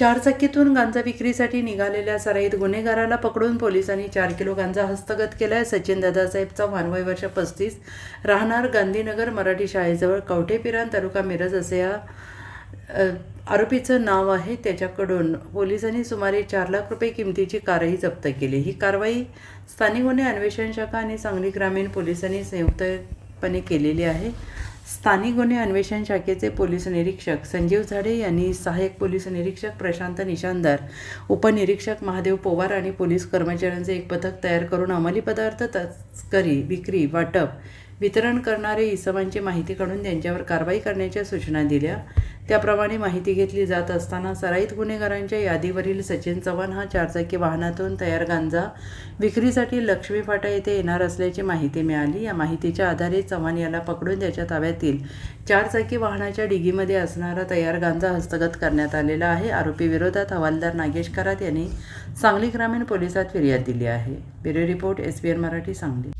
चारचाकीतून गांजा विक्रीसाठी निघालेल्या सराईत गुन्हेगाराला पकडून पोलिसांनी 4 किलो गांजा हस्तगत केला आहे। सचिन दादासाहेब चव्हाण, वय वर्ष 35, राहणार गांधीनगर मराठी शाळेजवळ कवठेपिरान, तालुका मिरज असे या आरोपीचं नाव आहे। त्याच्याकडून पोलिसांनी सुमारे 4 लाख रुपये किमतीची कारही जप्त केली। ही कारवाई स्थानिक गुन्हे अन्वेषण शाखा आणि सांगली ग्रामीण पोलिसांनी संयुक्तपणे केलेली आहे। स्थानिक गुन्हे अन्वेषण शाखेचे पोलीस निरीक्षक संजीव झाडे यांनी सहाय्यक पोलीस निरीक्षक प्रशांत निशानदार, उपनिरीक्षक महादेव पोवार आणि पोलीस कर्मचाऱ्यांचे एक पथक तयार करून अंमली पदार्थ तस्करी, विक्री, वाटप, वितरण करणारे इसमांची माहिती काढून त्यांच्यावर कारवाई करण्याच्या सूचना दिल्या। त्याप्रमाणे माहिती घेतली जात असताना सराईत गुन्हेगारांच्या यादीवरील सचिन चव्हाण हा 4 चाकी वाहनातून तयार गांजा विक्रीसाठी लक्ष्मी फाटा येथे येणार असल्याची माहिती मिळाली। या माहितीच्या आधारे चव्हाण याला पकडून त्याच्या ताब्यातील 4 चाकी वाहनाच्या डिगीमध्ये असणारा तयार गांजा हस्तगत करण्यात आलेला आहे। आरोपी विरोधात हवालदार नागेश करात यांनी सांगली ग्रामीण पोलिसात फिर्याद दिली आहे। Bureau report, SBN Marathi, Sangli.